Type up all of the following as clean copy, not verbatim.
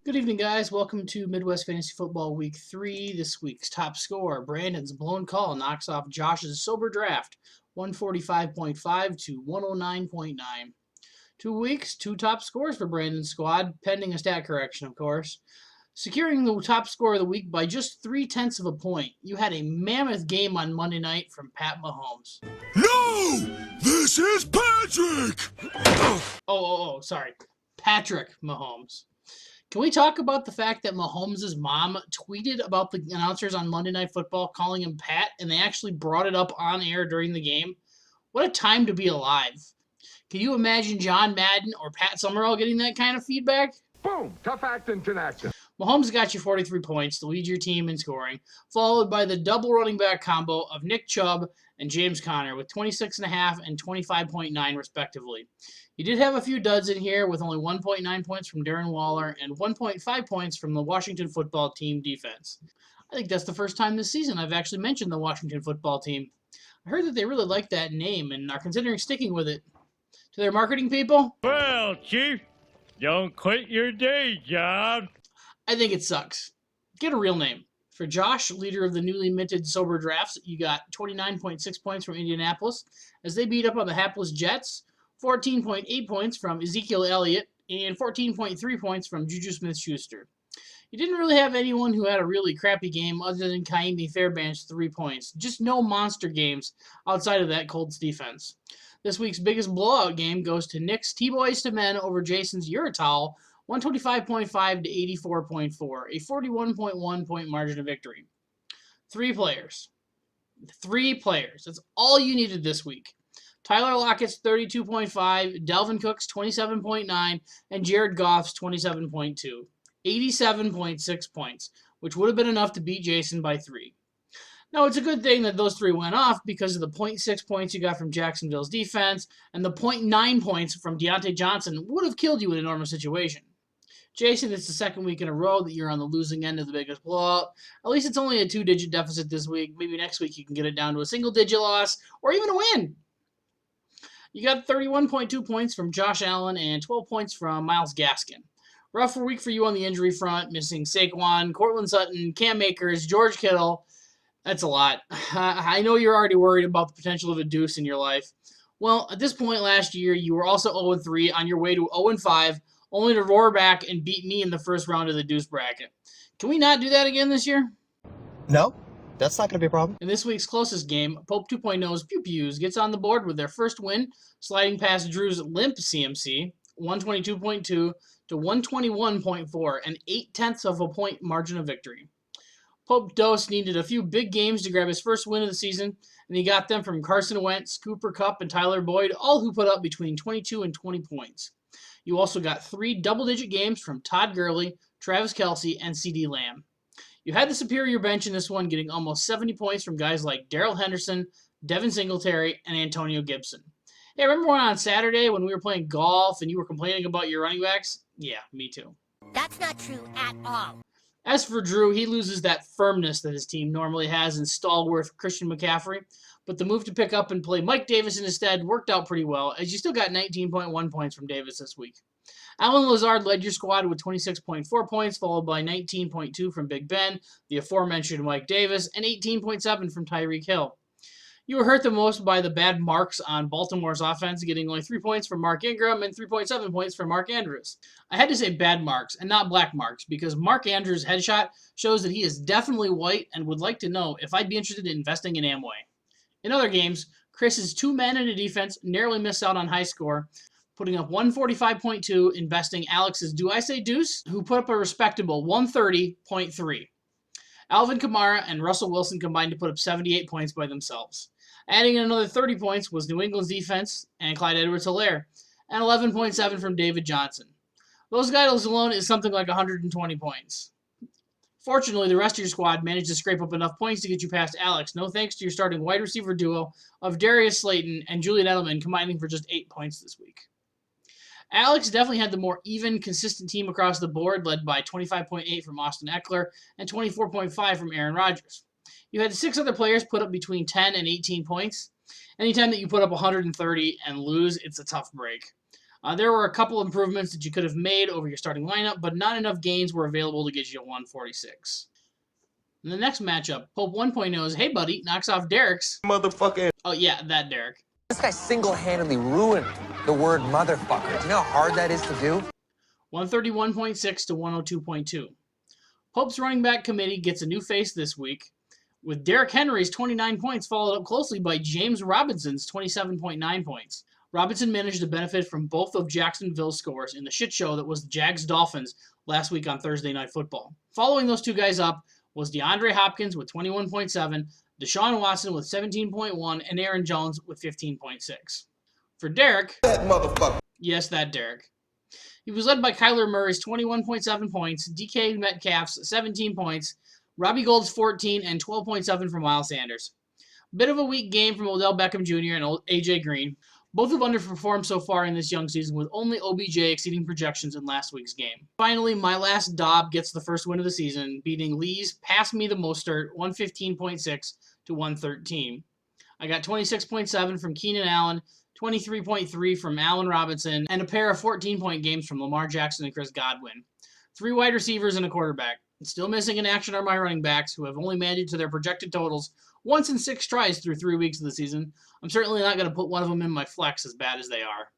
Good evening, guys. Welcome to Midwest Fantasy Football Week 3. This week's top score, Brandon's blown call, knocks off Josh's sober draft, 145.5 to 109.9. 2 weeks, two top scores for Brandon's squad, pending a stat correction, of course. Securing the top score of the week by just 3/10 of a point. You had a mammoth game on Monday night from Pat Mahomes. No! This is Patrick! Sorry. Patrick Mahomes. Can we talk about the fact that Mahomes' mom tweeted about the announcers on Monday Night Football calling him Pat, and they actually brought it up on air during the game? What a time to be alive. Can you imagine John Madden or Pat Summerall getting that kind of feedback? Boom! Tough acting to action. Mahomes got you 43 points to lead your team in scoring, followed by the double running back combo of Nick Chubb and James Conner with 26.5 and 25.9 respectively. You did have a few duds in here with only 1.9 points from Darren Waller and 1.5 points from the Washington football team defense. I think that's the first time this season I've actually mentioned the Washington football team. I heard that they really like that name and are considering sticking with it. To their marketing people, Well, Chief, don't quit your day job. I think it sucks. Get a real name. For Josh, leader of the newly minted sober drafts, you got 29.6 points from Indianapolis as they beat up on the hapless Jets, 14.8 points from Ezekiel Elliott, and 14.3 points from Juju Smith-Schuster. You didn't really have anyone who had a really crappy game other than Kaimi Fairbank's 3 points. Just no monster games outside of that Colts defense. This week's biggest blowout game goes to Nick's T-Boys to Men over Jason's Uratol, 125.5 to 84.4, a 41.1 point margin of victory. Three players. That's all you needed this week. Tyler Lockett's 32.5, Dalvin Cook's 27.9, and Jared Goff's 27.2. 87.6 points, which would have been enough to beat Jason by 3. Now, it's a good thing that those 3 went off because of the 0.6 points you got from Jacksonville's defense, and the 0.9 points from Deontay Johnson would have killed you in a normal situation. Jason, it's the second week in a row that you're on the losing end of the biggest blowout. At least it's only a 2-digit deficit this week. Maybe next week you can get it down to a single-digit loss or even a win. You got 31.2 points from Josh Allen and 12 points from Myles Gaskin. Rough week for you on the injury front, missing Saquon, Cortland Sutton, Cam Akers, George Kittle. That's a lot. I know you're already worried about the potential of a deuce in your life. Well, at this point last year, you were also 0-3 on your way to 0-5, only to roar back and beat me in the first round of the deuce bracket. Can we not do that again this year? No, that's not going to be a problem. In this week's closest game, Pope 2.0's Pew Pews gets on the board with their first win, sliding past Drew's limp CMC, 122.2 to 121.4, an 0.8 of a point margin of victory. Pope Dose needed a few big games to grab his first win of the season, and he got them from Carson Wentz, Cooper Kupp, and Tyler Boyd, all who put up between 22 and 20 points. You also got 3 double-digit games from Todd Gurley, Travis Kelce, and CeeDee Lamb. You had the superior bench in this one, getting almost 70 points from guys like Darrell Henderson, Devin Singletary, and Antonio Gibson. Hey, remember on Saturday when we were playing golf and you were complaining about your running backs? Yeah, me too. That's not true at all. As for Drew, he loses that firmness that his team normally has in stalwart Christian McCaffrey, but the move to pick up and play Mike Davis instead worked out pretty well, as you still got 19.1 points from Davis this week. Alan Lazard led your squad with 26.4 points, followed by 19.2 from Big Ben, the aforementioned Mike Davis, and 18.7 from Tyreek Hill. You were hurt the most by the bad marks on Baltimore's offense, getting only 3 points from Mark Ingram and 3.7 points from Mark Andrews. I had to say bad marks and not black marks because Mark Andrews' headshot shows that he is definitely white and would like to know if I'd be interested in investing in Amway. In other games, Chris's 2 men in a defense narrowly missed out on high score, putting up 145.2, investing Alex's Do I Say Deuce, who put up a respectable 130.3. Alvin Kamara and Russell Wilson combined to put up 78 points by themselves. Adding in another 30 points was New England's defense and Clyde Edwards-Helaire, and 11.7 from David Johnson. Those guys alone is something like 120 points. Fortunately, the rest of your squad managed to scrape up enough points to get you past Alex, no thanks to your starting wide receiver duo of Darius Slayton and Julian Edelman combining for just 8 points this week. Alex definitely had the more even, consistent team across the board, led by 25.8 from Austin Eckler and 24.5 from Aaron Rodgers. You had 6 other players put up between 10 and 18 points. Anytime that you put up 130 and lose, it's a tough break. There were a couple improvements that you could have made over your starting lineup, but not enough gains were available to get you to 146. In the next matchup, Pope 1.0's Hey Buddy knocks off Derek's Motherfucker. Oh, yeah, that Derek. This guy single-handedly ruined the word motherfucker. Do you know how hard that is to do? 131.6 to 102.2. Pope's running back committee gets a new face this week, with Derrick Henry's 29 points followed up closely by James Robinson's 27.9 points. Robinson managed to benefit from both of Jacksonville's scores in the shit show that was the Jags-Dolphins last week on Thursday Night Football. Following those two guys up was DeAndre Hopkins with 21.7, Deshaun Watson with 17.1, and Aaron Jones with 15.6. For Derek, That motherfucker. yes, that Derek. He was led by Kyler Murray's 21.7 points, DK Metcalf's 17 points, Robbie Gould's 14, and 12.7 from Miles Sanders. Bit of a weak game from Odell Beckham Jr. and AJ Green. Both have underperformed so far in this young season, with only OBJ exceeding projections in last week's game. Finally, my last Dob gets the first win of the season, beating Lee's Pass Me the Mostert 115.6 to 113. I got 26.7 from Keenan Allen, 23.3 from Allen Robinson, and a pair of 14-point games from Lamar Jackson and Chris Godwin. 3 wide receivers and a quarterback. Still missing in action are my running backs, who have only made it to their projected totals once in 6 tries through 3 weeks of the season. I'm certainly not going to put one of them in my flex, as bad as they are.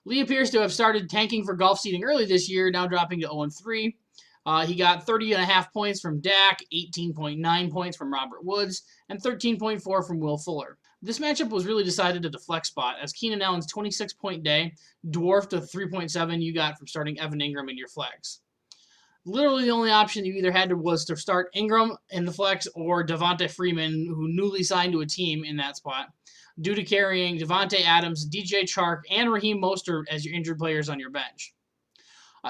Lee appears to have started tanking for golf seeding early this year, now dropping to 0-3. He got 30.5 points from Dak, 18.9 points from Robert Woods, and 13.4 from Will Fuller. This matchup was really decided at the flex spot, as Keenan Allen's 26-point day dwarfed the 3.7 you got from starting Evan Ingram in your flex. Literally the only option you either had was to start Ingram in the flex or Devonta Freeman, who newly signed to a team in that spot, due to carrying Devontae Adams, DJ Chark, and Raheem Mostert as your injured players on your bench.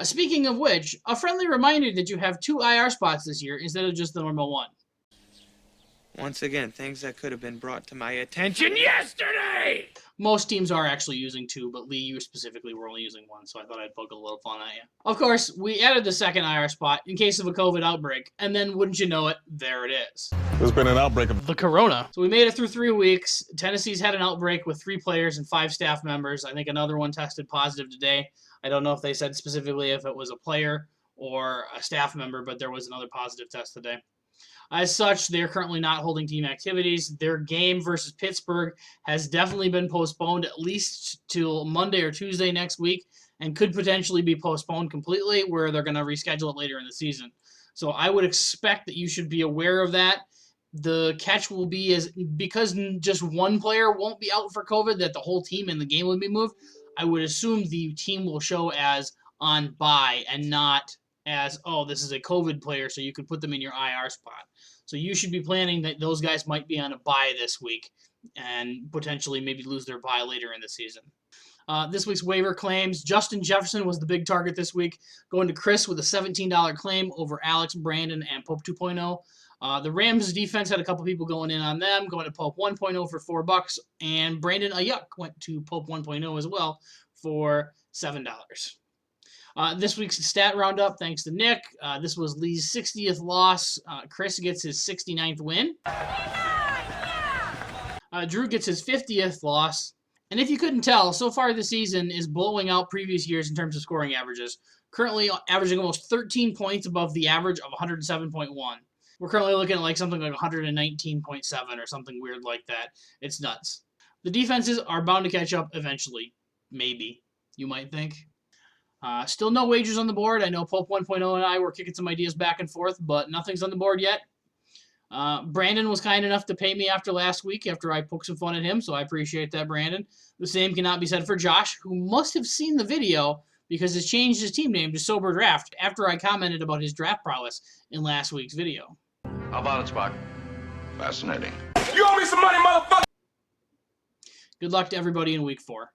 Speaking of which, a friendly reminder that you have 2 IR spots this year instead of just the normal one. Once again, things that could have been brought to my attention yesterday! Most teams are actually using 2, but Lee, you specifically were only using 1, so I thought I'd poke a little fun at you. Of course, we added the second IR spot in case of a COVID outbreak, and then wouldn't you know it, there it is. There's been an outbreak of The corona. So we made it through 3 weeks. Tennessee's had an outbreak with 3 players and 5 staff members. I think another one tested positive today. I don't know if they said specifically if it was a player or a staff member, but there was another positive test today. As such, they're currently not holding team activities. Their game versus Pittsburgh has definitely been postponed at least till Monday or Tuesday next week, and could potentially be postponed completely, where they're going to reschedule it later in the season. So I would expect that you should be aware of that. The catch will be is because just one player won't be out for COVID, that the whole team in the game will be moved. I would assume the team will show as on bye and not as, oh, this is a COVID player, so you could put them in your IR spot. So you should be planning that those guys might be on a bye this week and potentially maybe lose their bye later in the season. This week's waiver claims, Justin Jefferson was the big target this week, going to Chris with a $17 claim over Alex, Brandon, and Pope 2.0. The Rams defense had a couple people going in on them, going to Pope 1.0 for $4, and Brandon Ayuk went to Pope 1.0 as well for $7. This week's stat roundup, thanks to Nick. This was Lee's 60th loss. Chris gets his 69th win. Drew gets his 50th loss. And if you couldn't tell, so far this season is blowing out previous years in terms of scoring averages. Currently averaging almost 13 points above the average of 107.1. We're currently looking at like something like 119.7 or something weird like that. It's nuts. The defenses are bound to catch up eventually. Maybe, you might think. Still no wagers on the board. I know Pope 1.0 and I were kicking some ideas back and forth, but nothing's on the board yet. Brandon was kind enough to pay me after last week after I poked some fun at him, so I appreciate that, Brandon. The same cannot be said for Josh, who must have seen the video because he's changed his team name to Sober Draft after I commented about his draft prowess in last week's video. How about it, Spock? Fascinating. You owe me some money, motherfucker! Good luck to everybody in week 4.